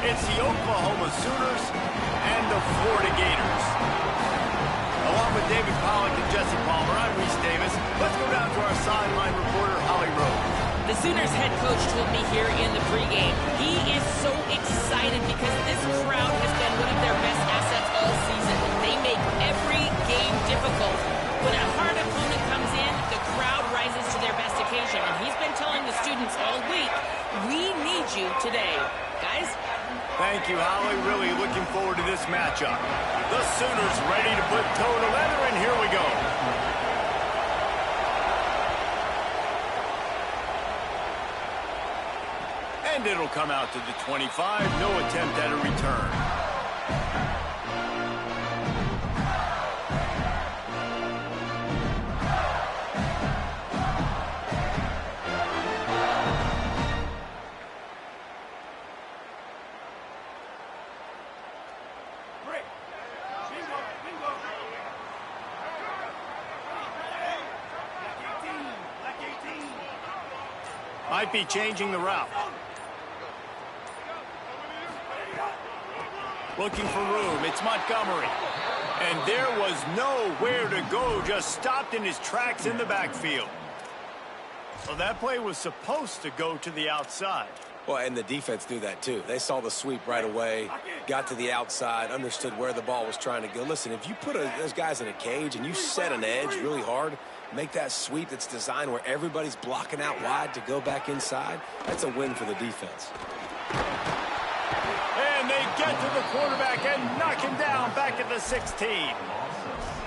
It's the Oklahoma Sooners and the Florida Gators. Along with David Pollack and Jesse Palmer, I'm Reese Davis. Let's go down to our sideline reporter, Holly Rowe. The Sooners head coach told me here in the pregame, he is so excited because this crowd has been one of their best assets all season. They make every game difficult. When a hard opponent comes in, the crowd rises to their best occasion. And he's been telling the students all week, we need you today. Guys? Thank you, Holly. Really looking forward to this matchup. The Sooners ready to put toe to leather, and here we go. And it'll come out to the 25. No attempt at a return. Might be changing the route. Looking for room. It's Montgomery. And there was nowhere to go. Just stopped in his tracks in the backfield. Well, that play was supposed to go to the outside. Well, and the defense knew that, too. They saw the sweep right away, got to the outside, understood where the ball was trying to go. Listen, if you put those guys in a cage and you set an edge really hard, make that sweep that's designed where everybody's blocking out wide to go back inside, that's a win for the defense. And they get to the quarterback and knock him down back at the 16.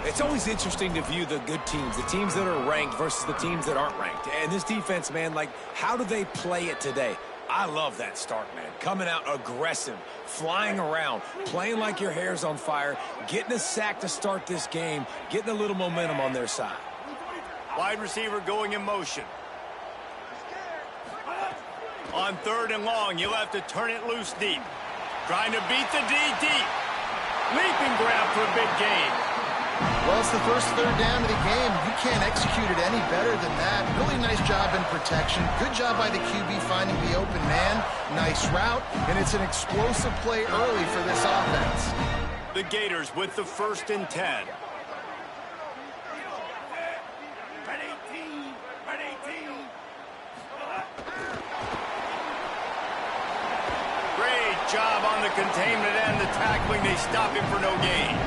It's always interesting to view the good teams, the teams that are ranked versus the teams that aren't ranked. And this defense, man, like, how do they play it today? I love that start, man. Coming out aggressive, flying around, playing like your hair's on fire, getting a sack to start this game, getting a little momentum on their side. Wide receiver going in motion. On 3rd and long, you'll have to turn it loose deep. Trying to beat the D deep. Leaping grab for a big gain. Well, it's the first 3rd down of the game. You can't execute it any better than that. Really nice job in protection. Good job by the QB finding the open man. Nice route, and it's an explosive play early for this offense. The Gators with the 1st and 10. Great job on the containment and the tackling. They stop him for no gain.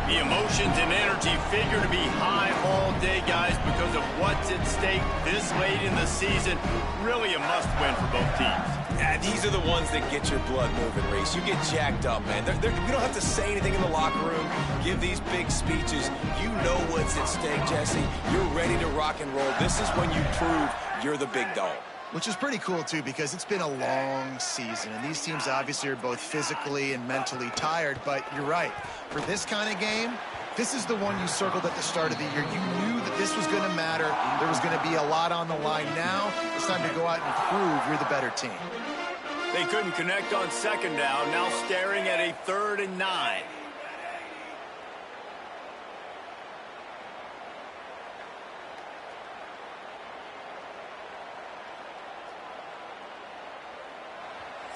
The emotions and energy figure to be high all day, guys, because of what's at stake this late in the season. Really a must-win for both teams. Yeah, these are the ones that get your blood moving, Reese. You get jacked up, man. You don't have to say anything in the locker room, give these big speeches. You know what's at stake, Jesse. You're ready to rock and roll. This is when you prove you're the big dog. Which is pretty cool, too, because it's been a long season. And these teams obviously are both physically and mentally tired. But you're right. For this kind of game, this is the one you circled at the start of the year. You knew that this was going to matter. There was going to be a lot on the line. Now it's time to go out and prove you're the better team. They couldn't connect on 2nd down. Now staring at a 3rd and 9.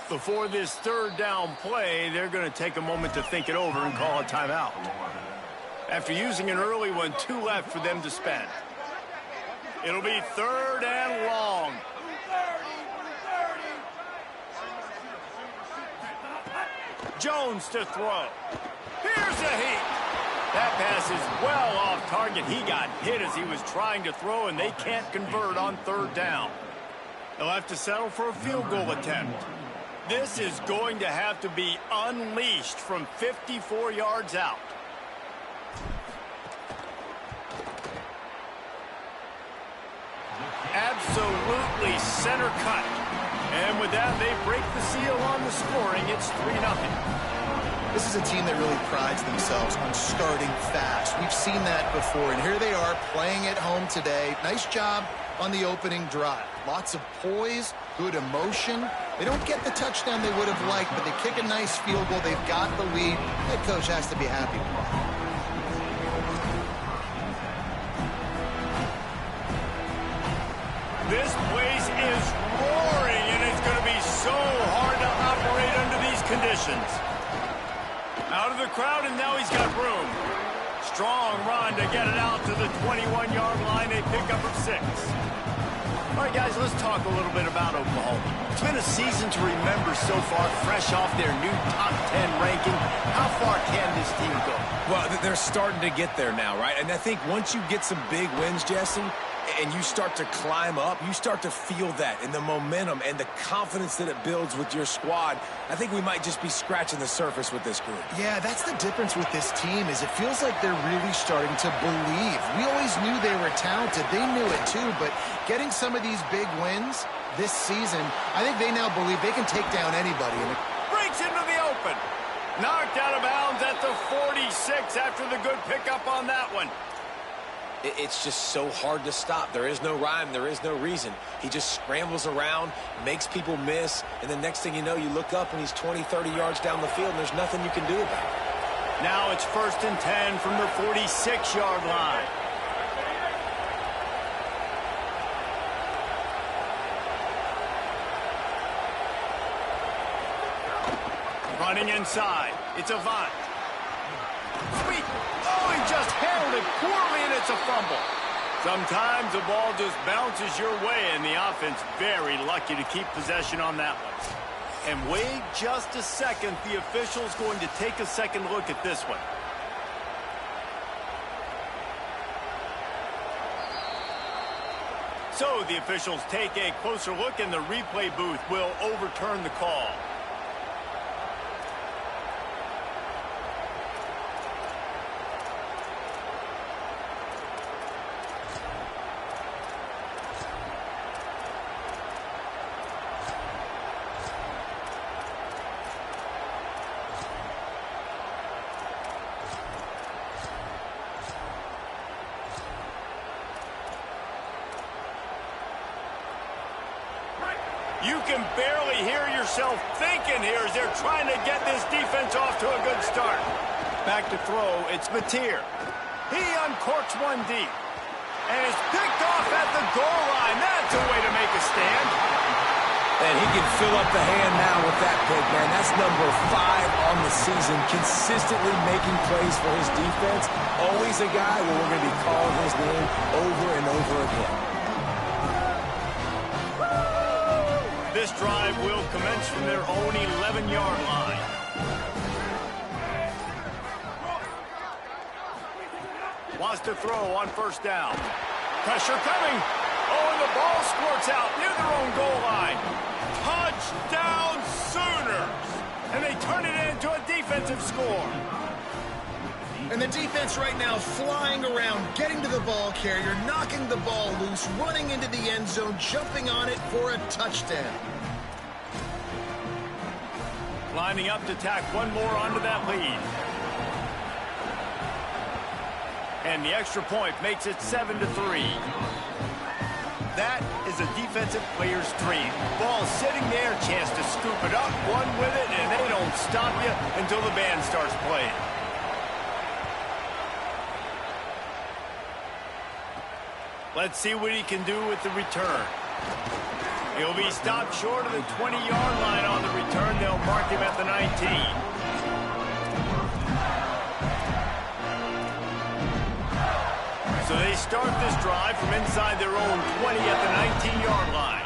Before this 3rd down play, they're going to take a moment to think it over and call a timeout. After using an early one, 2 left for them to spend. It'll be 3rd and long. Jones to throw. Here's a heat. That pass is well off target. He got hit as he was trying to throw, and they can't convert on 3rd down. They'll have to settle for a field goal attempt. This is going to have to be unleashed from 54 yards out. Absolutely center cut. And with that, they break the seal on the scoring. It's 3-0. This is a team that really prides themselves on starting fast. We've seen that before, and here they are playing at home today. Nice job on the opening drive. Lots of poise, good emotion. They don't get the touchdown they would have liked, but they kick a nice field goal. They've got the lead. Head coach has to be happy with that. This place is roaring, and it's going to be so hard to operate under conditions. Out of the crowd, and now he's got room. Strong run to get it out to the 21-yard line. They pick up from 6. All right, guys, let's talk a little bit about Oklahoma. It's been a season to remember so far, fresh off their new top 10 ranking. How far can this team go? Well, they're starting to get there now, right? And I think once you get some big wins, Jesse, and you start to climb up, you start to feel that and the momentum and the confidence that it builds with your squad. I think we might just be scratching the surface with this group. Yeah, that's the difference with this team is it feels like they're really starting to believe. We always knew they were talented. They knew it too, but getting some of these big wins this season, I think they now believe they can take down anybody. And breaks into the open. Knocked out of bounds at the 46 after the good pickup on that one. It's just so hard to stop. There is no rhyme. There is no reason. He just scrambles around, makes people miss, and the next thing you know, you look up and he's 20, 30 yards down the field, and there's nothing you can do about it. Now it's 1st and 10 from the 46-yard line. Running inside. It's Avant. Sweet. Oh, he just handled it poorly, and it's a fumble. Sometimes the ball just bounces your way, and the offense very lucky to keep possession on that one. And wait just a second. The official's going to take a second look at this one. So the officials take a closer look, and the replay booth will overturn the call. You can barely hear yourself thinking here as they're trying to get this defense off to a good start. Back to throw, it's Mateer. He uncorks one deep. And is picked off at the goal line. That's a way to make a stand. And he can fill up the hand now with that pick, man. That's number 5 on the season, consistently making plays for his defense. Always a guy where we're going to be calling his name over and over again. This drive will commence from their own 11-yard line. Wants to throw on 1st down. Pressure coming. Oh, and the ball squirts out near their own goal line. Touchdown Sooners! And they turn it into a defensive score. And the defense right now flying around, getting to the ball carrier, knocking the ball loose, running into the end zone, jumping on it for a touchdown. Lining up to tack one more onto that lead. And the extra point makes it 7-3. That is a defensive player's dream. Ball sitting there, chance to scoop it up, one with it, and they don't stop you until the band starts playing. Let's see what he can do with the return. He'll be stopped short of the 20-yard line on the return. They'll mark him at the 19. So they start this drive from inside their own 20 at the 19-yard line.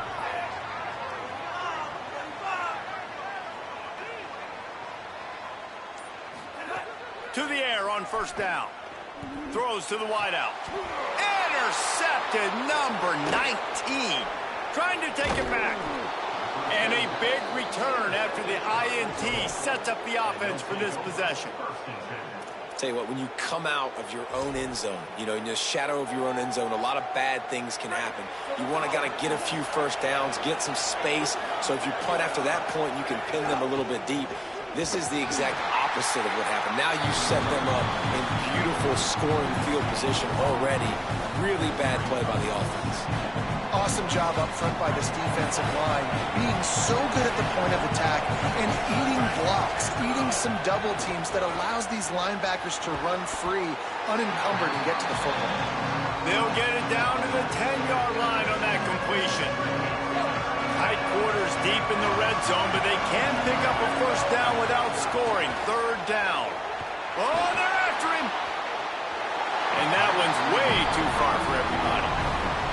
To the air on 1st down. Throws to the wideout. Intercepted, number 19. Trying to take it back. And a big return after the INT sets up the offense for this possession. Tell you what, when you come out of your own end zone, you know, in the shadow of your own end zone, a lot of bad things can happen. You want to get a few 1st downs, get some space, so if you punt after that point, you can pin them a little bit deep. This is the exact opposite of what happened. Now you set them up in beautiful scoring field position already. Really bad play by the offense. Awesome job up front by this defensive line, being so good at the point of attack and eating blocks, eating some double teams that allows these linebackers to run free, unencumbered, and get to the football. They'll get it down to the 10-yard line on that completion. Tight quarters deep in the red zone, but they can pick up a 1st down scoring. Third down. Oh, they're after him. And that one's way too far for everybody.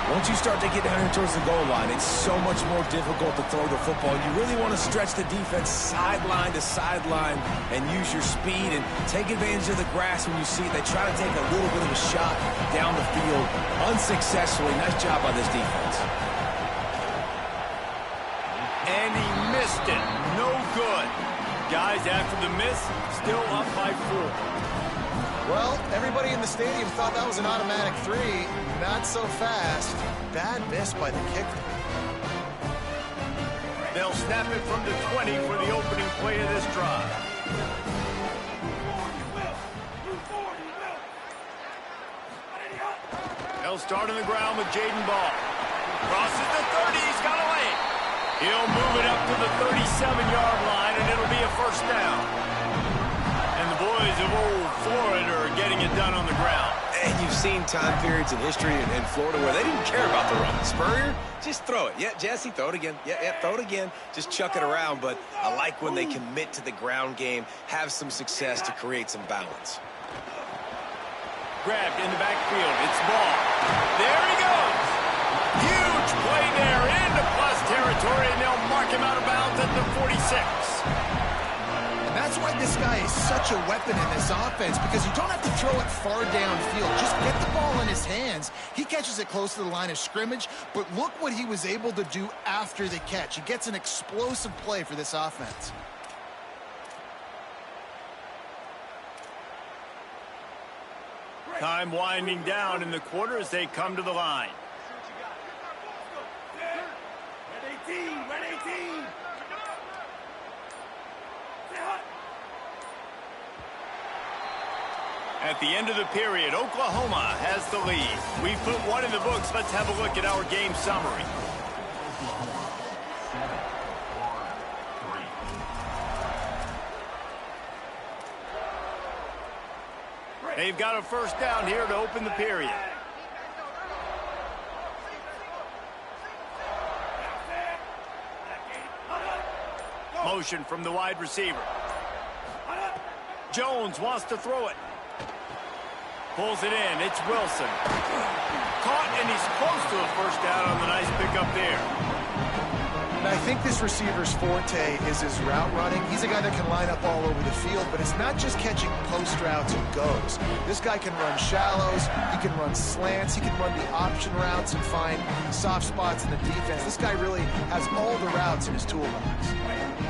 Once you start to get down here towards the goal line, it's so much more difficult to throw the football. You really want to stretch the defense sideline to sideline and use your speed and take advantage of the grass when you see it. They try to take a little bit of a shot down the field unsuccessfully. Nice job by this defense. And he missed it. No good. Guys, after the miss, still up by 4. Well, everybody in the stadium thought that was an automatic 3. Not so fast. Bad miss by the kicker. They'll snap it from the 20 for the opening play of this drive. They'll start on the ground with Jaden Ball. Crosses the 30. He's got a lane. He'll move it up to the 37-yard line, and it'll be a first down. And the boys of old Florida are getting it done on the ground. And you've seen time periods in history in Florida where they didn't care about the run. Spurrier, just throw it. Yeah, Jesse, throw it again. Yeah, throw it again. Just chuck it around. But I like when they commit to the ground game, have some success to create some balance. Grabbed in the backfield. It's Ball. There he goes. Huge play there into plus territory, and they'll mark him out of bounds at the 46. That's why this guy is such a weapon in this offense, because you don't have to throw it far downfield. Just get the ball in his hands. He catches it close to the line of scrimmage, but look what he was able to do after the catch. He gets an explosive play for this offense. Time winding down in the quarter as they come to the line. Red 18, red 18. At the end of the period, Oklahoma has the lead. We've put one in the books. Let's have a look at our game summary. They've got a first down here to open the period. Motion from the wide receiver. Jones wants to throw it. Pulls it in. It's Wilson. Caught, and he's close to a first down on the nice pickup there. And I think this receiver's forte is his route running. He's a guy that can line up all over the field, but it's not just catching post routes and goes. This guy can run shallows. He can run slants. He can run the option routes and find soft spots in the defense. This guy really has all the routes in his toolbox.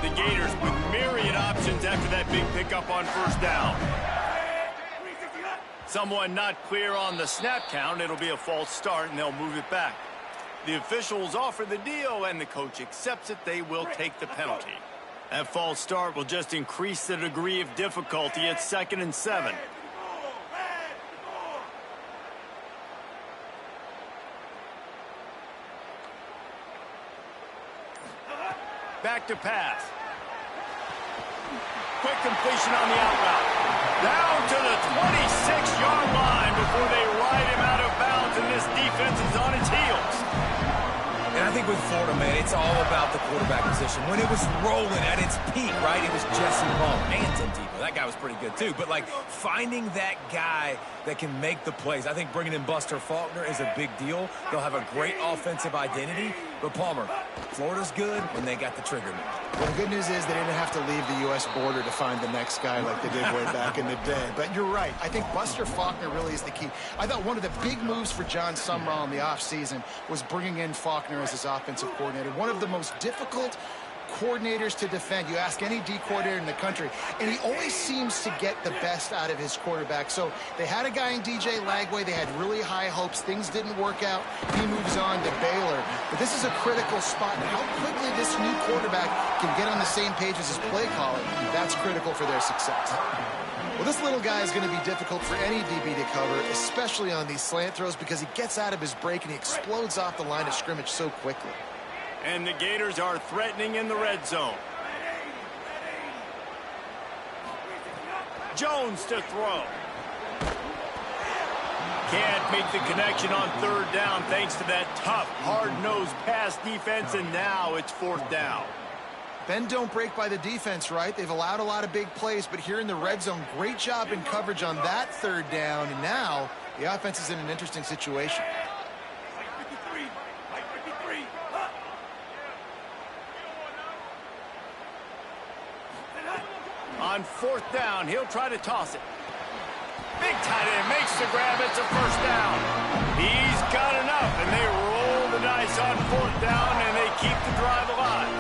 The Gators with myriad options after that big pickup on first down. Someone not clear on the snap count. It'll be a false start, and they'll move it back. The officials offer the deal, and the coach accepts it. They will take the penalty. That false start will just increase the degree of difficulty. It's 2nd and 7. Back to pass. Quick completion on the out route. Down to the 26-yard line before they ride him out of bounds, and this defense is on its heels. And I think with Florida, man, it's all about the quarterback position. When it was rolling at its peak, right, it was Jesse Ball and Tim Tebow. That guy was pretty good, too. But, like, finding that guy that can make the plays, I think bringing in Buster Faulkner is a big deal. They'll have a great offensive identity. But, Palmer, Florida's good when they got the trigger. Well, the good news is they didn't have to leave the U.S. border to find the next guy like they did way back in the day. But you're right. I think Buster Faulkner really is the key. I thought one of the big moves for John Sumrall in the offseason was bringing in Faulkner as his offensive coordinator. One of the most difficult coordinators to defend. You ask any D coordinator in the country, and he always seems to get the best out of his quarterback. So they had a guy in DJ Lagway. They had really high hopes. Things didn't work out. He moves on to Baylor. But this is a critical spot. And how quickly this new quarterback can get on the same page as his play caller, that's critical for their success. Well, this little guy is going to be difficult for any DB to cover, especially on these slant throws, because he gets out of his break and he explodes off the line of scrimmage so quickly. And the Gators are threatening in the red zone. Jones to throw. Can't make the connection on third down thanks to that tough, hard-nosed pass defense, and now it's 4th down. Bend don't break by the defense, right? They've allowed a lot of big plays, but here in the red zone, great job in coverage on that third down, and now the offense is in an interesting situation. On fourth down, he'll try to toss it. Big tight end makes the grab. It's a first down. He's got enough, and they roll the dice on fourth down, and they keep the drive alive.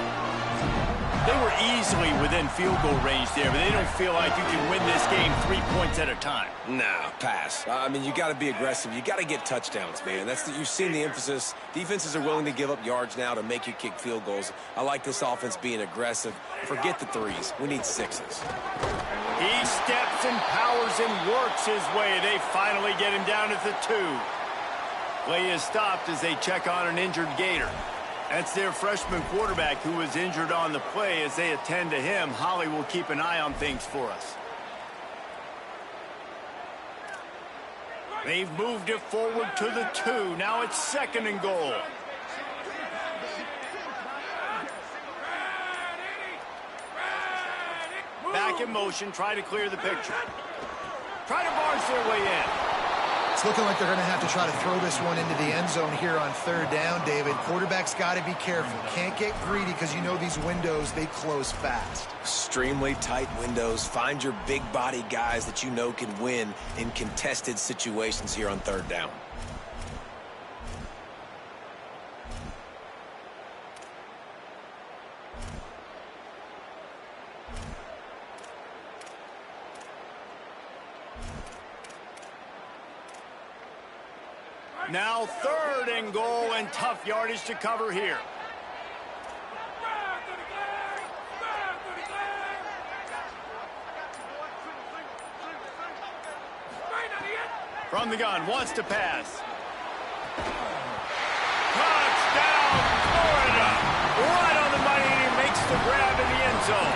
They were easily within field goal range there, but they don't feel like you can win this game 3 points at a time. Nah, pass. I mean, you got to be aggressive. You got to get touchdowns, man. You've seen the emphasis. Defenses are willing to give up yards now to make you kick field goals. I like this offense being aggressive. Forget the threes. We need sixes. He steps and powers and works his way. They finally get him down at the 2. Play is stopped as they check on an injured Gator. That's their freshman quarterback who was injured on the play. As they attend to him, Holly will keep an eye on things for us. They've moved it forward to the 2. Now it's 2nd and goal. Back in motion, try to clear the picture. Try to barge their way in. It's looking like they're going to have to try to throw this one into the end zone here on third down, David. Quarterback's got to be careful. Can't get greedy because you know these windows, they close fast. Extremely tight windows. Find your big body guys that you know can win in contested situations here on third down. Now 3rd and goal, and tough yardage to cover here. From the gun, wants to pass. Touchdown, Florida! Right on the money, and he makes the grab in the end zone.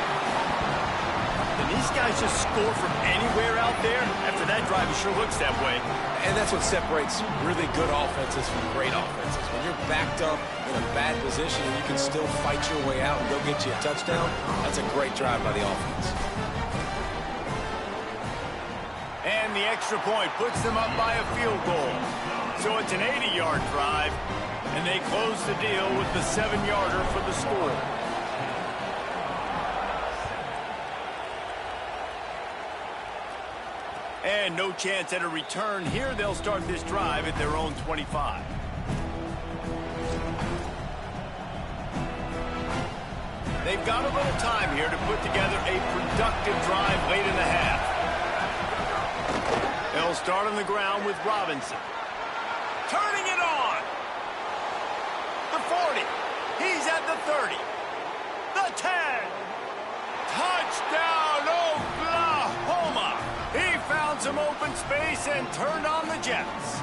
And these guys just score from anywhere out there? After that drive, it sure looks that way. And that's what separates really good offenses from great offenses. When you're backed up in a bad position and you can still fight your way out and go get you a touchdown, that's a great drive by the offense. And the extra point puts them up by a field goal. So it's an 80-yard drive, and they close the deal with the 7-yarder for the score. And no chance at a return here. They'll start this drive at their own 25. They've got a little time here to put together a productive drive late in the half. They'll start on the ground with Robinson. Turning it on. The 40. He's at the 30. The 10. Touchdown, Oklahoma. He found some open space and turned on the Jets.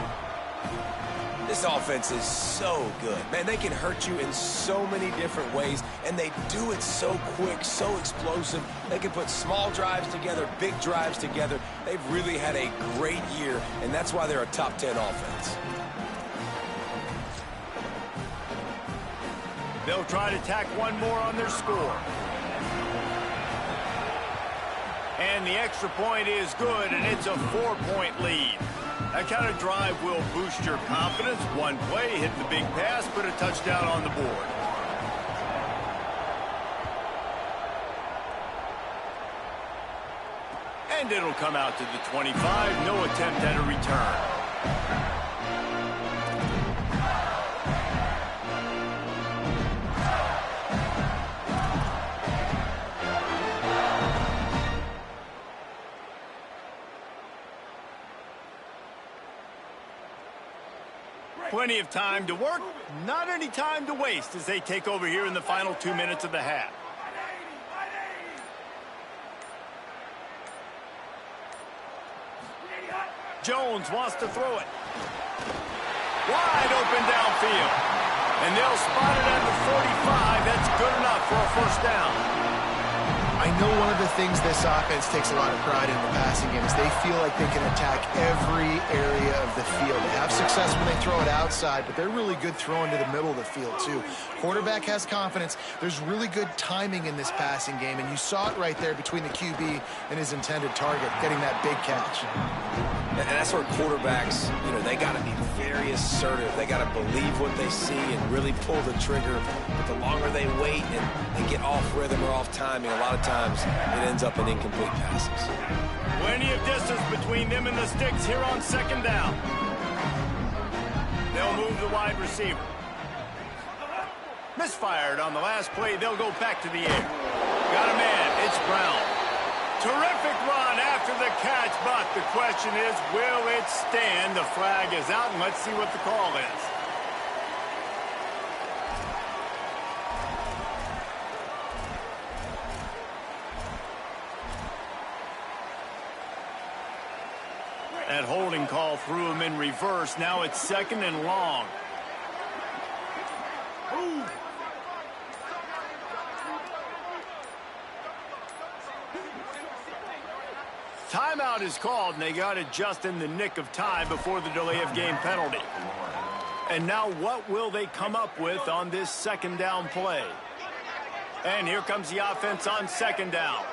This offense is so good. Man, they can hurt you in so many different ways, and they do it so quick, so explosive. They can put small drives together, big drives together. They've really had a great year, and that's why they're a top 10 offense. They'll try to tack one more on their score. And the extra point is good, and it's a 4-point lead. That kind of drive will boost your confidence. One play, hit the big pass, put a touchdown on the board. And it'll come out to the 25. No attempt at a return. Plenty of time to work, not any time to waste as they take over here in the final 2 minutes of the half. Jones wants to throw it. Wide open downfield. And they'll spot it at the 45. That's good enough for a first down. I I know one of the things this offense takes a lot of pride in the passing game is they feel like they can attack every area of the field. They have success when they throw it outside, but they're really good throwing to the middle of the field too. Quarterback has confidence. There's really good timing in this passing game, and you saw it right there between the QB and his intended target, getting that big catch. And that's where quarterbacks, they got to be very assertive. They got to believe what they see and really pull the trigger. But the longer they wait and they get off rhythm or off timing, a lot of times it ends up in incomplete passes. Plenty of distance between them and the sticks here on second down. They'll move the wide receiver. Misfired on the last play. They'll go back to the air. Got a man. It's Brown. Terrific run after the catch, but the question is, will it stand? The flag is out, and let's see what the call is. That holding call threw him in reverse. Now it's second and long. Timeout is called, and they got it just in the nick of time before the delay of game penalty. And now what will they come up with on this second down play? And here comes the offense on second down.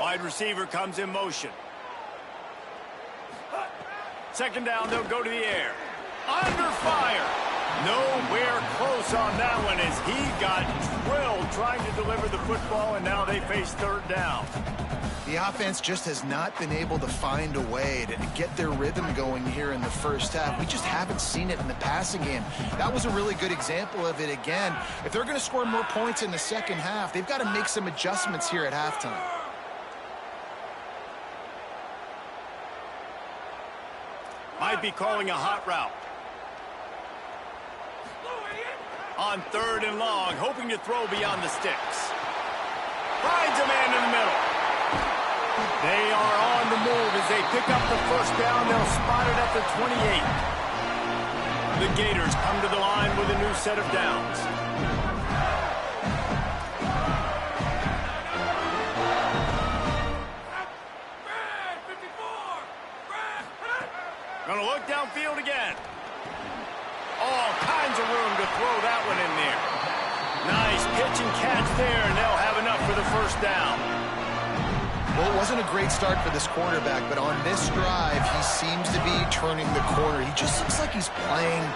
Wide receiver comes in motion. Second down, they'll go to the air. Under fire. Nowhere close on that one as he got drilled trying to deliver the football, and now they face third down. The offense just has not been able to find a way to get their rhythm going here in the first half. We just haven't seen it in the passing game. That was a really good example of it again. If they're going to score more points in the second half, they've got to make some adjustments here at halftime. Might be calling a hot route. On third and long, hoping to throw beyond the sticks. Finds a man in the middle. They are on the move as they pick up the first down. They'll spot it at the 28. The Gators come to the line with a new set of downs. Gonna look downfield again. All kinds of room to throw that one in there. Nice pitch and catch there, and they'll have enough for the first down. Well, it wasn't a great start for this quarterback, but on this drive, he seems to be turning the corner. He just looks like he's playing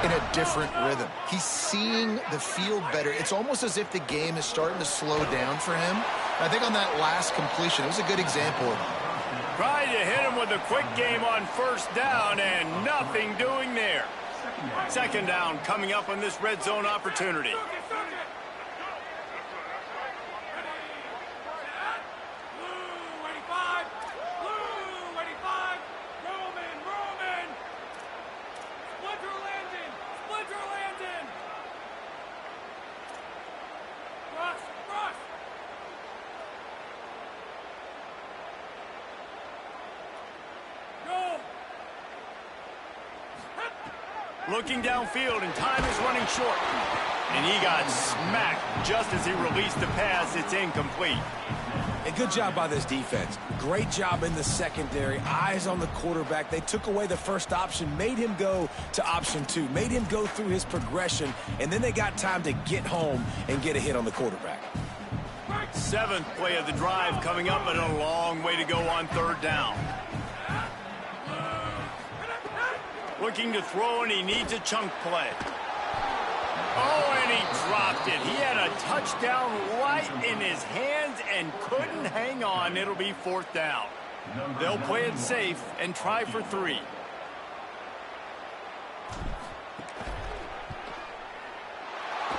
in a different rhythm. He's seeing the field better. It's almost as if the game is starting to slow down for him. I think on that last completion, it was a good example of it. Tried to hit him with a quick game on first down, and nothing doing there. Second down coming up on this red zone opportunity. Looking downfield, and time is running short. And he got smacked just as he released the pass. It's incomplete. A good job by this defense. Great job in the secondary. Eyes on the quarterback. They took away the first option, made him go to option two, made him go through his progression, and then they got time to get home and get a hit on the quarterback. Seventh play of the drive coming up, but a long way to go on third down. Looking to throw, and he needs a chunk play. Oh, and he dropped it. He had a touchdown right in his hands and couldn't hang on. It'll be fourth down. They'll play it safe and try for three.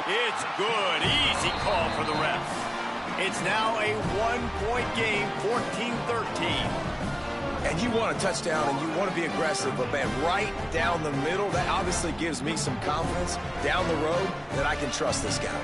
It's good. Easy call for the refs. It's now a one-point game, 14-13. And you want a touchdown and you want to be aggressive, but man, right down the middle, that obviously gives me some confidence down the road that I can trust this guy.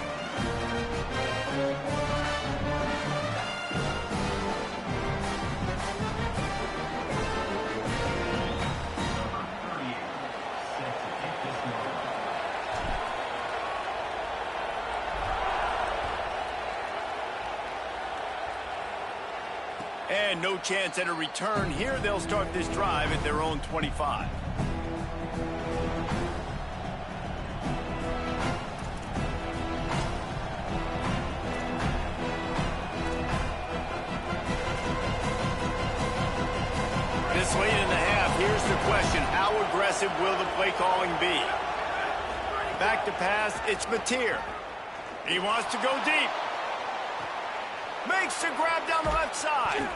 And no chance at a return here. They'll start this drive at their own 25. This late in the half, here's the question. How aggressive will the play calling be? Back to pass, it's Mateer. He wants to go deep. Makes the grab down the left side.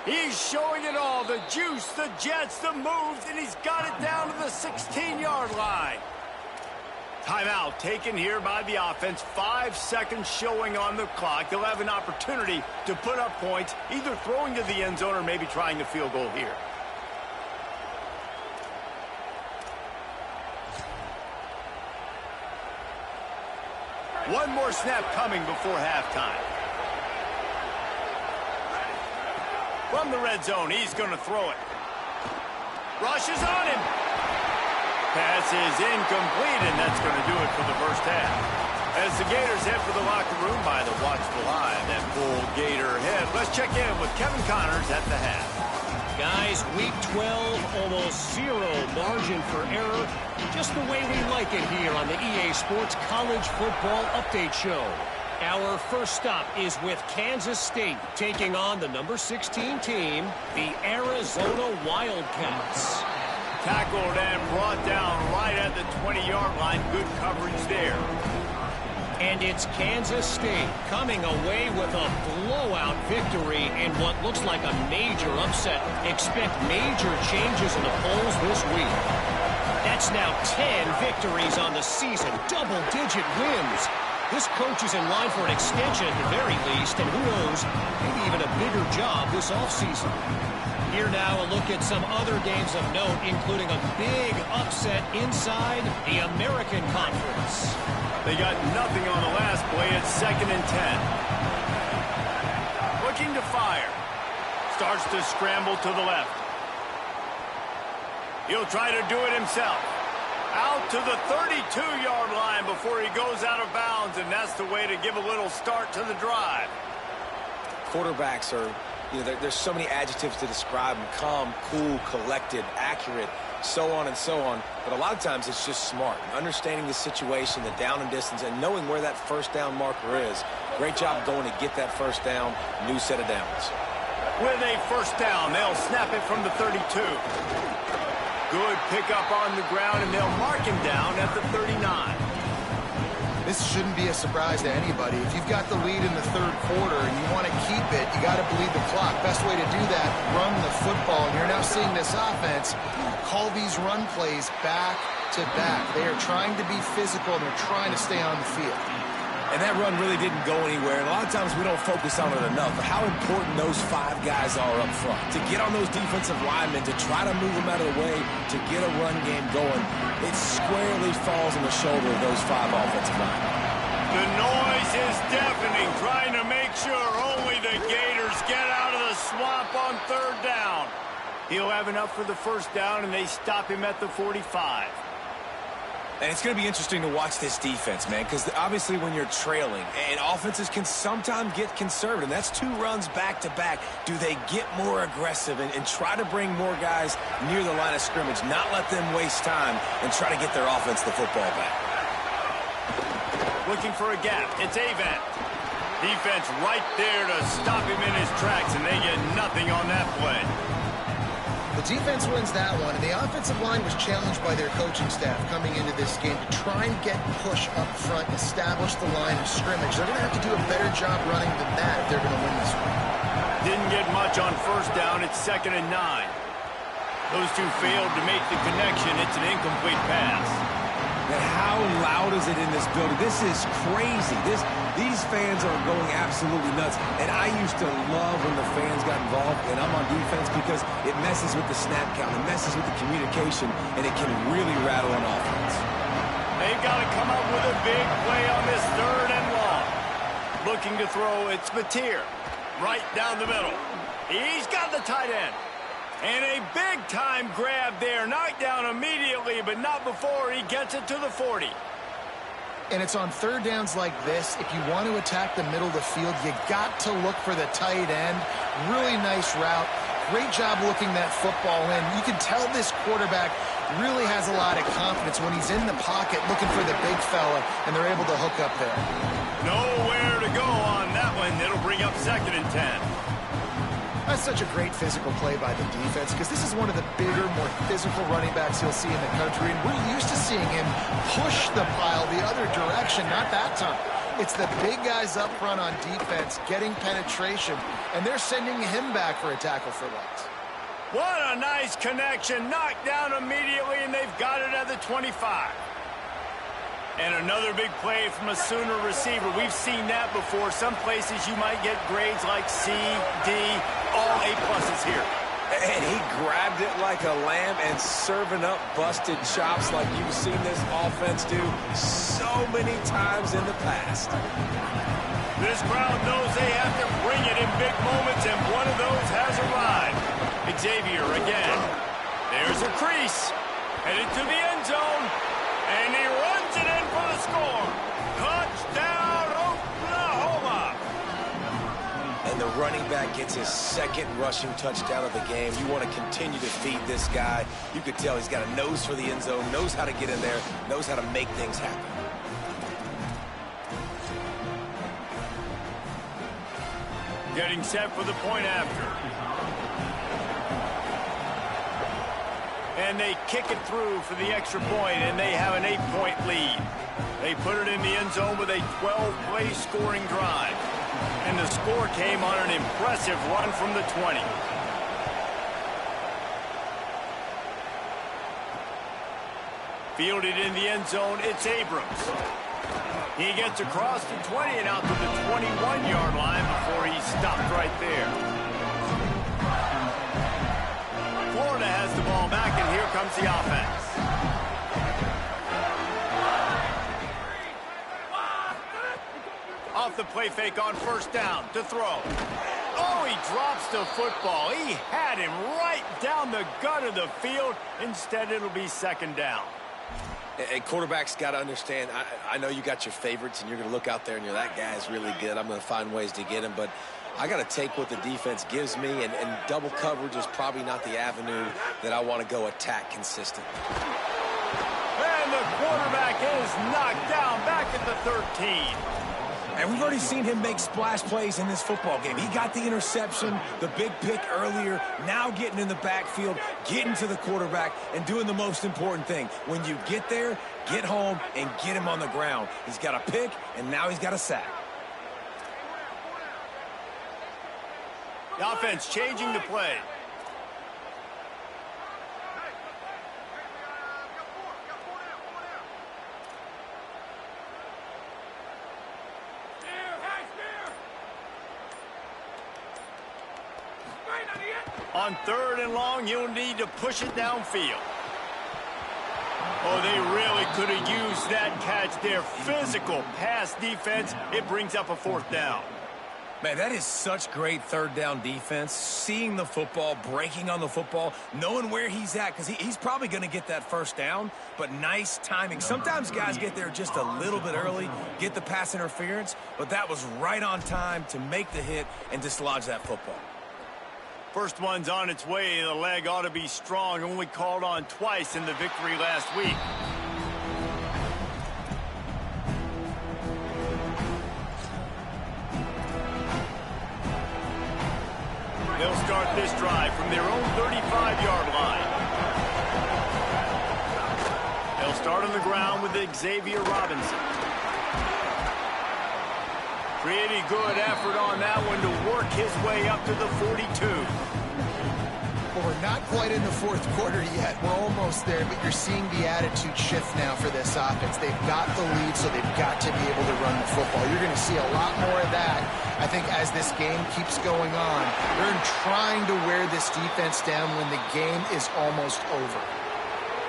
He's showing it all. The juice, the jets, the moves, and he's got it down to the 16-yard line. Timeout taken here by the offense. 5 seconds showing on the clock. They'll have an opportunity to put up points, either throwing to the end zone or maybe trying the field goal here. One more snap coming before halftime. From the red zone, he's going to throw it. Rushes on him. Pass is incomplete, and that's going to do it for the first half. As the Gators head for the locker room by the watchful eye, that full Gator head. Let's check in with Kevin Connors at the half. Guys, week 12, almost zero margin for error. Just the way we like it here on the EA Sports College Football Update Show. Our first stop is with Kansas State taking on the number 16 team, the Arizona Wildcats. Tackled and brought down right at the 20-yard line. Good coverage there. And it's Kansas State coming away with a blowout victory in what looks like a major upset. Expect major changes in the polls this week. That's now 10 victories on the season, double-digit wins. This coach is in line for an extension at the very least, and who knows, maybe even a bigger job this offseason. Here now a look at some other games of note, including a big upset inside the American Conference. They got nothing on the last play. It's 2nd and 10. Looking to fire. Starts to scramble to the left. He'll try to do it himself. Out to the 32-yard line before he goes out of bounds, and that's the way to give a little start to the drive. Quarterbacks are, there's so many adjectives to describe them. Calm, cool, collected, accurate, so on and so on. But a lot of times it's just smart. Understanding the situation, the down and distance, and knowing where that first down marker is. Great job going to get that first down. New set of downs. With a first down, they'll snap it from the 32. Good pickup on the ground, and they'll mark him down at the 39. This shouldn't be a surprise to anybody. If you've got the lead in the third quarter and you want to keep it, you got to bleed the clock. Best way to do that, run the football. And you're now seeing this offense call these run plays back to back. They are trying to be physical, and they're trying to stay on the field. And that run really didn't go anywhere. And a lot of times we don't focus on it enough. But how important those 5 guys are up front. To get on those defensive linemen, to try to move them out of the way, to get a run game going, it squarely falls on the shoulder of those 5 offensive linemen. The noise is deafening, trying to make sure only the Gators get out of the swamp on 3rd down. He'll have enough for the first down, and they stop him at the 45. And it's going to be interesting to watch this defense, man, because obviously when you're trailing, and offenses can sometimes get conservative. That's 2 runs back-to-back. Do they get more aggressive and try to bring more guys near the line of scrimmage, not let them waste time, and try to get their offense the football back? Looking for a gap. It's Avant. Defense right there to stop him in his tracks, and they get nothing on that play. The defense wins that one, and the offensive line was challenged by their coaching staff coming into this game to try and get push up front, establish the line of scrimmage. They're going to have to do a better job running than that if they're going to win this one. Didn't get much on first down. It's 2nd and 9. Those two failed to make the connection. It's an incomplete pass. And how loud is it in this building? This is crazy. These fans are going absolutely nuts. And I used to love when the fans got involved, and I'm on defense, because it messes with the snap count. It messes with the communication, and it can really rattle an offense. They've got to come up with a big play on this 3rd and long. Looking to throw, it's Mateer. Right down the middle. He's got the tight end. And a big-time grab there. Knocked down immediately, but not before he gets it to the 40. And it's on third downs like this. If you want to attack the middle of the field, you got to look for the tight end. Really nice route. Great job looking that football in. You can tell this quarterback really has a lot of confidence when he's in the pocket looking for the big fella, and they're able to hook up there. Nowhere to go on that one. It'll bring up 2nd and 10. That's such a great physical play by the defense because this is one of the bigger, more physical running backs you'll see in the country, and we're used to seeing him push the pile the other direction. Not that time. It's the big guys up front on defense getting penetration, and they're sending him back for a tackle for loss. What a nice connection. Knocked down immediately, and they've got it at the 25. And another big play from a Sooner receiver. We've seen that before. Some places you might get grades like C, D, all A-pluses here. And he grabbed it like a lamb and serving up busted chops like you've seen this offense do so many times in the past. This crowd knows they have to bring it in big moments, and one of those has arrived. Xavier again. There's a crease. Headed to the end zone. And he runs it in for the score. Touchdown, Oklahoma. And the running back gets his 2nd rushing touchdown of the game. You want to continue to feed this guy. You could tell he's got a nose for the end zone, knows how to get in there, knows how to make things happen. Getting set for the point after. And they kick it through for the extra point, and they have an 8-point lead. They put it in the end zone with a 12-play scoring drive. And the score came on an impressive run from the 20. Fielded in the end zone, it's Abrams. He gets across the 20 and out to the 21-yard line before he stopped right there. Florida has the ball back, and here comes the offense. Off the play fake on 1st down to throw. Oh, he drops the football. He had him right down the gut of the field. Instead, it'll be 2nd down. And quarterbacks got to understand, I know you got your favorites, and you're going to look out there and you're, that guy's really good. I'm going to find ways to get him, but I got to take what the defense gives me, and double coverage is probably not the avenue that I want to go attack consistent. And the quarterback is knocked down back at the 13. And we've already seen him make splash plays in this football game. He got the interception, the big pick earlier, now getting in the backfield, getting to the quarterback, and doing the most important thing. When you get there, get home, and get him on the ground. He's got a pick, and now he's got a sack. The offense changing the play. On 3rd and long, you'll need to push it downfield. Oh, they really could have used that catch there. Physical pass defense. It brings up a 4th down. Man, that is such great 3rd down defense. Seeing the football, breaking on the football, knowing where he's at, because he's probably going to get that 1st down, but nice timing. Sometimes guys get there just a little bit early, get the pass interference, but that was right on time to make the hit and dislodge that football. First one's on its way. The leg ought to be strong. Only called on twice in the victory last week. They'll start this drive from their own 35-yard line. They'll start on the ground with Xavier Robinson. Pretty good effort on that one to work his way up to the 42. Well, we're not quite in the 4th quarter yet. We're almost there, but you're seeing the attitude shift now for this offense. They've got the lead, so they've got to be able to run the football. You're going to see a lot more of that, I think, as this game keeps going on. They're trying to wear this defense down when the game is almost over.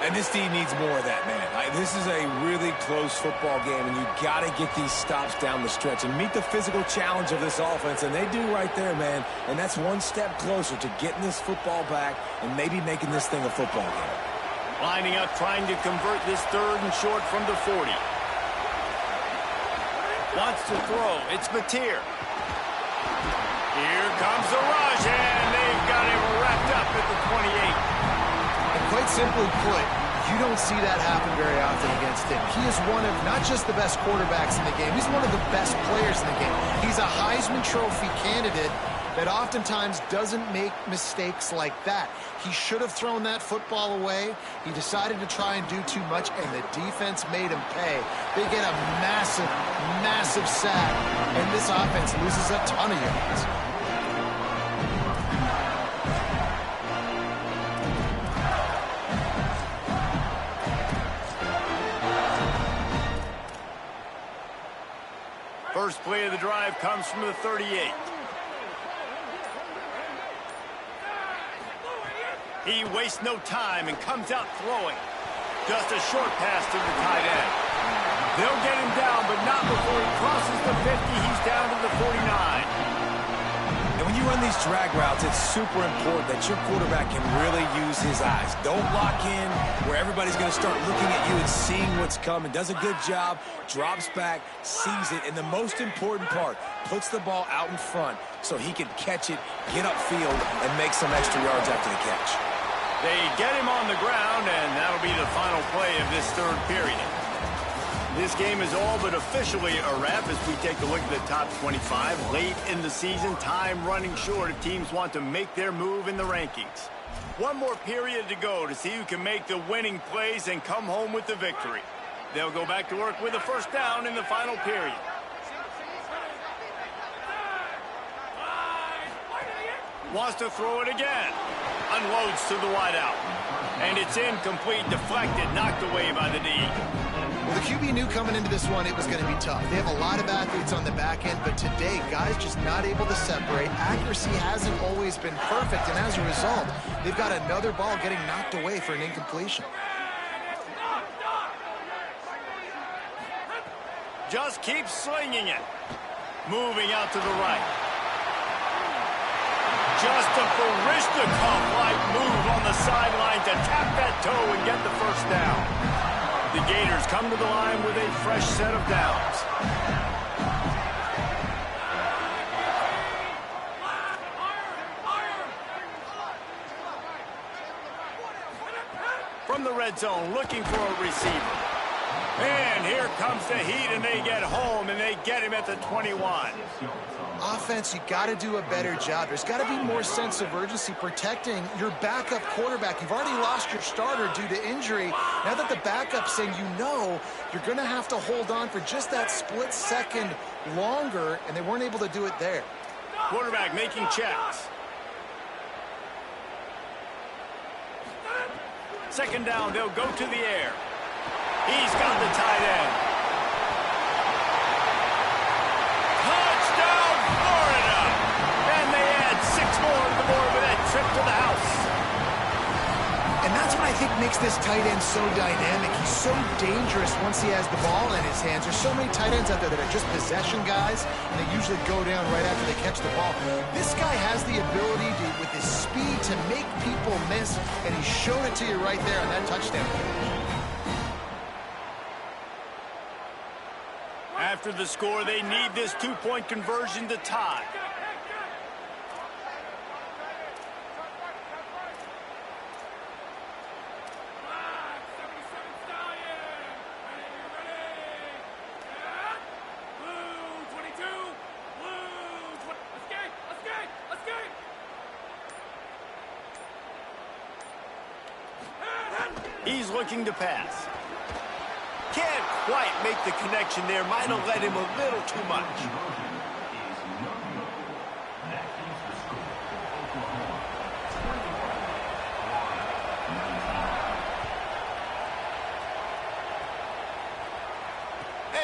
And this team needs more of that, man. This is a really close football game, and you got to get these stops down the stretch and meet the physical challenge of this offense, and they do right there, man. And that's one step closer to getting this football back and maybe making this thing a football game. Lining up, trying to convert this 3rd and short from the 40. Wants to throw. It's Mateer. Here comes the rush, and they've got him wrapped up at the 28. And quite simply put, you don't see that happen very often against him. He is one of not just the best quarterbacks in the game, he's one of the best players in the game. He's a Heisman Trophy candidate that oftentimes doesn't make mistakes like that. He should have thrown that football away. He decided to try and do too much, and the defense made him pay. They get a massive, massive sack, and this offense loses a ton of yards. First play of the drive comes from the 38. He wastes no time and comes out throwing. Just a short pass to the tight end. They'll get him down, but not before he crosses the 50. He's down to the 49. And when you run these drag routes, it's super important that your quarterback can really use his eyes. Don't lock in where everybody's going to start looking at you and seeing what's coming. Does a good job, drops back, sees it, and the most important part, puts the ball out in front so he can catch it, get upfield, and make some extra yards after the catch. They get him on the ground, and that'll be the final play of this third period. This game is all but officially a wrap as we take a look at the top 25. Late in the season, time running short if teams want to make their move in the rankings. One more period to go to see who can make the winning plays and come home with the victory. They'll go back to work with a first down in the final period. Wants to throw it again. Unloads to the wideout. And it's incomplete, deflected, knocked away by the D. Well, the QB knew coming into this one it was going to be tough. They have a lot of athletes on the back end, but today, guys just not able to separate. Accuracy hasn't always been perfect, and as a result, they've got another ball getting knocked away for an incompletion. Just keeps slinging it. Moving out to the right. Just a Barishnikov-like move on the sideline to tap that toe and get the first down. The Gators come to the line with a fresh set of downs. From the red zone, looking for a receiver. And here comes the heat, and they get home, and they get him at the 21. Offense, you got to do a better job. There's got to be more sense of urgency protecting your backup quarterback. You've already lost your starter due to injury. Now that the backup's saying you're going to have to hold on for just that split second longer, and they weren't able to do it there. Quarterback making checks. Second down, they'll go to the air. He's got the tight end. Touchdown, Florida! And they add 6 more to the board with that trip to the house. And that's what I think makes this tight end so dynamic. He's so dangerous once he has the ball in his hands. There's so many tight ends out there that are just possession guys, and they usually go down right after they catch the ball. This guy has the ability to, with his speed, to make people miss, and he showed it to you right there on that touchdown. After the score, they need this 2-point conversion to tie. He's looking to pass. Can't quite make the connection there. Might have led him a little too much.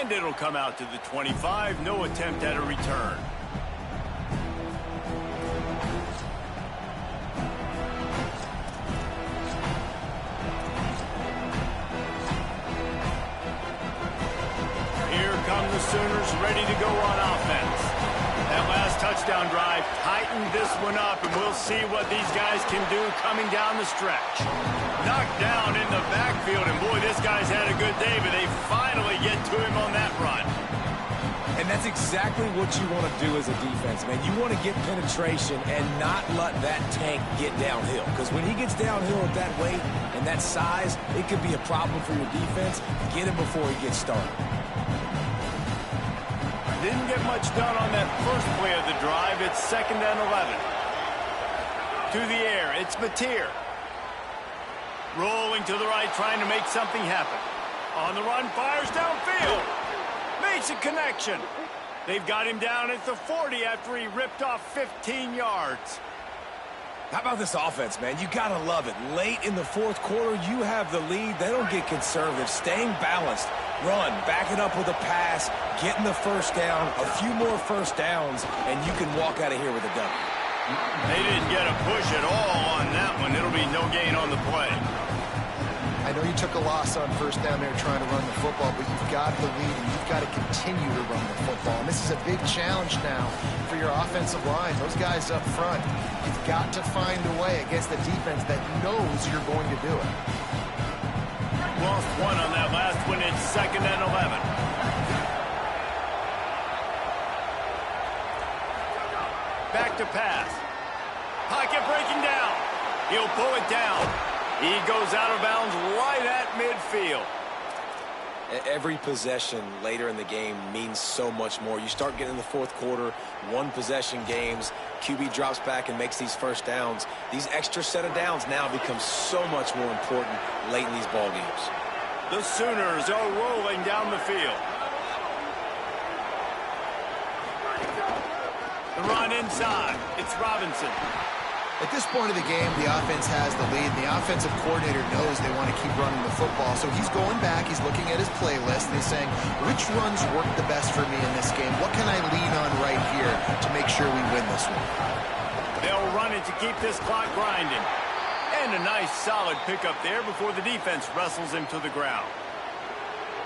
And it'll come out to the 25. No attempt at a return. Sooners ready to go on offense. That last touchdown drive tightened this one up, and we'll see what these guys can do coming down the stretch. Knocked down in the backfield, and boy, this guy's had a good day, but they finally get to him on that run. And That's exactly what you want to do as a defense, man. You want to get penetration and not let that tank get downhill. Because when he gets downhill at that weight and that size, it could be a problem for your defense. Get him before he gets started. Didn't get much done on that first play of the drive. It's 2nd and 11. To the air, it's Mateer. Rolling to the right, trying to make something happen. On the run, fires downfield. Makes a connection. They've got him down at the 40 after he ripped off 15 yards. How about this offense, man? You got to love it. Late in the fourth quarter, you have the lead. They don't get conservative. Staying balanced. Run, back it up with a pass, getting the first down, a few more first downs, and you can walk out of here with a W. They didn't get a push at all on that one. It'll be no gain on the play. I know you took a loss on first down there trying to run the football, but you've got the lead, and you've got to continue to run the football. And this is a big challenge now for your offensive line. Those guys up front, you've got to find a way against the defense that knows you're going to do it. Lost one on that last one. It's 2nd and 11. Back to pass. Pocket breaking down. He'll pull it down. He goes out of bounds right at midfield. Every possession later in the game means so much more. You start getting in the fourth quarter, one-possession games, QB drops back and makes these first downs. These extra set of downs now become so much more important late in these ball games. The Sooners are rolling down the field. The run inside. It's Robinson. At this point of the game, the offense has the lead. The offensive coordinator knows they want to keep running the football. So he's going back, he's looking at his playlist, and he's saying, which runs work the best for me in this game? What can I lean on right here to make sure we win this one? They'll run it to keep this clock grinding. And a nice solid pickup there before the defense wrestles him to the ground.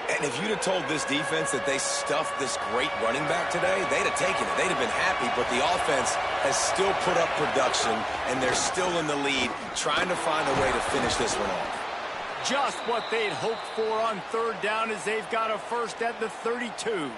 And if you'd have told this defense that they stuffed this great running back today, they'd have taken it. They'd have been happy, but the offense has still put up production, and they're still in the lead, trying to find a way to finish this one off. Just what they'd hoped for on third down as they've got a first at the 32.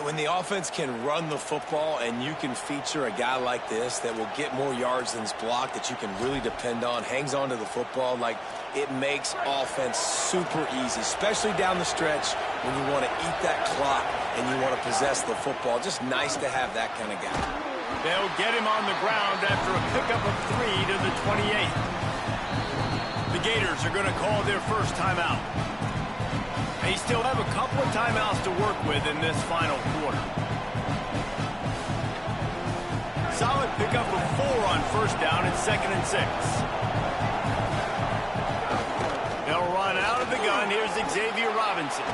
When the offense can run the football and you can feature a guy like this that will get more yards than's blocked, that you can really depend on, hangs on to the football, like it makes offense super easy, especially down the stretch when you want to eat that clock and you want to possess the football. Just nice to have that kind of guy. They'll get him on the ground after a pickup of 3 to the 28. The Gators are going to call their first timeout. They still have a couple of timeouts to work with in this final quarter. Solid pickup of 4 on first down at 2nd and 6. They'll run out of the gun. Here's Xavier Robinson.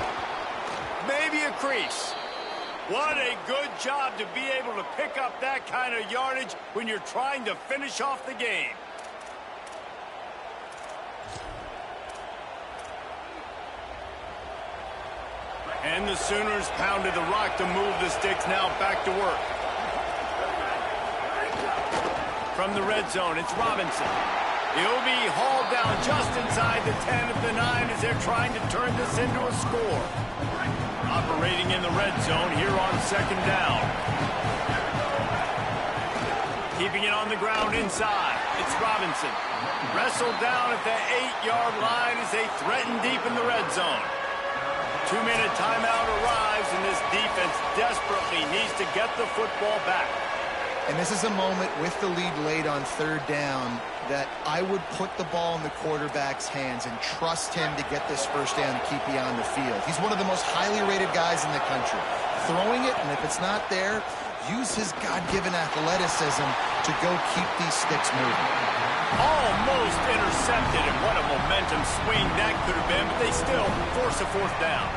Maybe a crease. What a good job to be able to pick up that kind of yardage when you're trying to finish off the game. And the Sooners pounded the rock to move the sticks. Now back to work. From the red zone, it's Robinson. He'll be hauled down just inside the 10 at the 9 as they're trying to turn this into a score. Operating in the red zone here on 2nd down. Keeping it on the ground inside. It's Robinson. Wrestled down at the 8-yard line as they threaten deep in the red zone. 2-minute timeout arrives, and this defense desperately needs to get the football back. And this is a moment with the lead late on third down that I would put the ball in the quarterback's hands and trust him to get this first down to keep you on the field. He's one of the most highly rated guys in the country. Throwing it, and if it's not there, use his God-given athleticism to go keep these sticks moving. Almost intercepted, and what a momentum swing that could have been, but they still force a 4th down.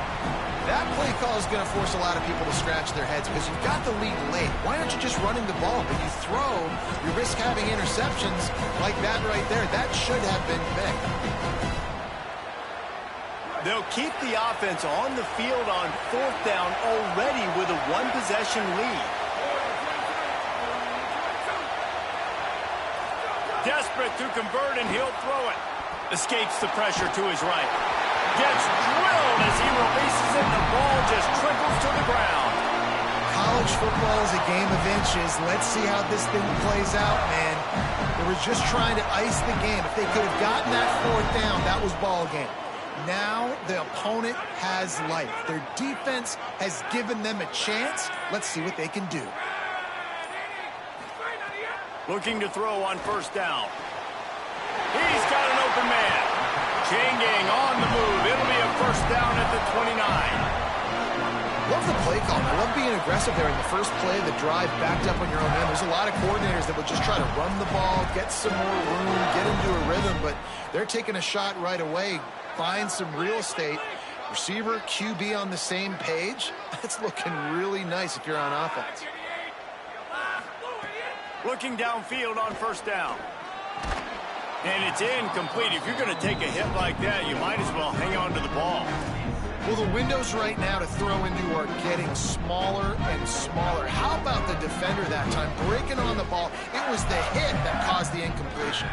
That play call is going to force a lot of people to scratch their heads because you've got the lead late. Why aren't you just running the ball? But you throw, you risk having interceptions like that right there. That should have been picked. They'll keep the offense on the field on 4th down already with a 1-possession lead. Desperate to convert, and he'll throw it. Escapes the pressure to his right. Gets drilled as he releases it. The ball just trickles to the ground. Football is a game of inches. Let's see how this thing plays out, man. They were just trying to ice the game. If they could have gotten that fourth down, that was ball game. Now the opponent has life. Their defense has given them a chance. Let's see what they can do. Looking to throw on first down. He's got an open man. Chain gang on the move. It'll be a first down at the 29. Love the play call. I love being aggressive there in the first play of the drive, backed up on your own end. There's a lot of coordinators that would just try to run the ball, get some more room, get into a rhythm, but they're taking a shot right away, find some real estate. Receiver, QB on the same page. That's looking really nice if you're on offense. Looking downfield on first down. And it's incomplete. If you're going to take a hit like that, you might as well hang on to the ball. Well, the windows right now to throw into are getting smaller and smaller. How about the defender that time breaking on the ball? It was the hit that caused the incompletion.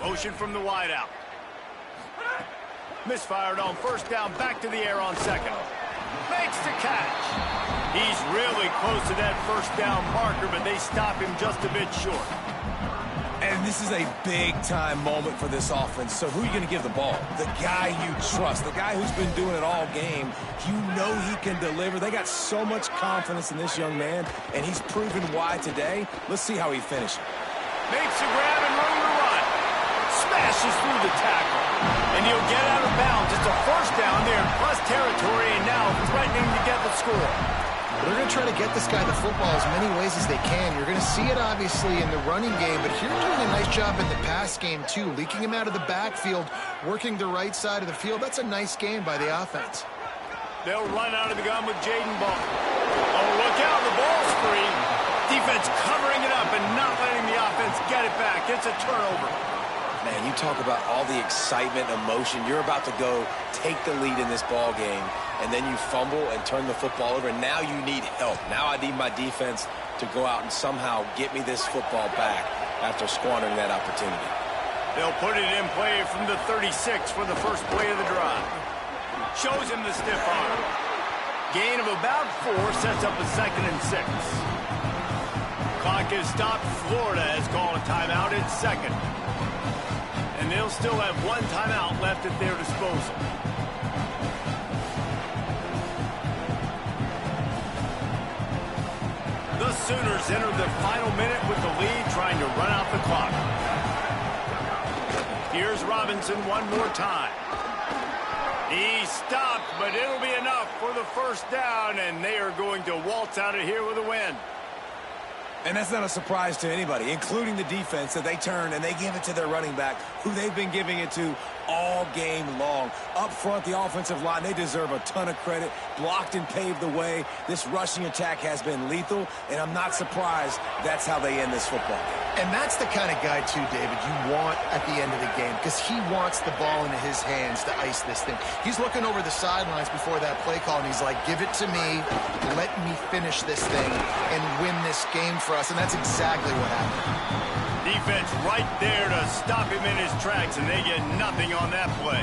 Motion from the wideout. Misfired on first down, back to the air on second. Makes the catch. He's really close to that first down marker, but they stop him just a bit short. And this is a big-time moment for this offense. So who are you going to give the ball? The guy you trust, the guy who's been doing it all game. You know he can deliver. They got so much confidence in this young man, and he's proven why today. Let's see how he finishes. Makes a grab and room to run. Smashes through the tackle. And he'll get out of bounds. It's a first down there in plus territory, and now threatening to get the score. They're going to try to get this guy the football as many ways as they can. You're going to see it, obviously, in the running game, but here doing a nice job in the pass game, too. Leaking him out of the backfield, working the right side of the field. That's a nice game by the offense. They'll run out of the gun with Jaden Ball. Oh, look out, the ball's free. Defense covering it up and not letting the offense get it back. It's a turnover. Man, you talk about all the excitement, emotion. You're about to go take the lead in this ball game, and then you fumble and turn the football over. Now you need help. Now I need my defense to go out and somehow get me this football back after squandering that opportunity. They'll put it in play from the 36 for the first play of the drive. Shows him the stiff arm. Gain of about 4 sets up a 2nd and 6. Clock is stopped. Florida has called a timeout at 2nd. And they'll still have 1 timeout left at their disposal. The Sooners enter the final minute with the lead, trying to run out the clock. Here's Robinson one more time. He stopped, but it'll be enough for the first down, and they are going to waltz out of here with a win. And that's not a surprise to anybody, including the defense, that they turn and they give it to their running back, who they've been giving it to all game long. Up front, the offensive line, they deserve a ton of credit. Blocked and paved the way. This rushing attack has been lethal, and I'm not surprised that's how they end this football game. And that's the kind of guy, too, David, you want at the end of the game, because he wants the ball into his hands to ice this thing. He's looking over the sidelines before that play call, and he's like, give it to me, let me finish this thing and win this game for us, and that's exactly what happened. Defense right there to stop him in his tracks, and they get nothing on that play.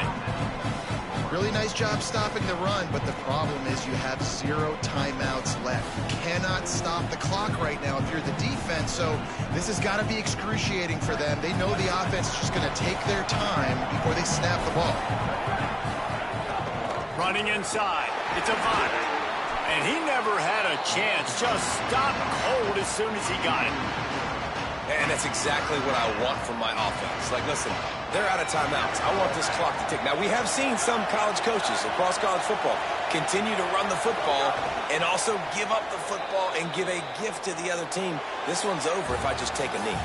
Really nice job stopping the run, but the problem is you have 0 timeouts left. You cannot stop the clock right now if you're the defense, so this has got to be excruciating for them. They know the offense is just going to take their time before they snap the ball. Running inside. It's Avant. And he never had a chance. Just stopped cold as soon as he got it. And that's exactly what I want from my offense. Like, listen, they're out of timeouts. I want this clock to tick. Now, we have seen some college coaches across college football continue to run the football and also give up the football and give a gift to the other team. This one's over if I just take a knee.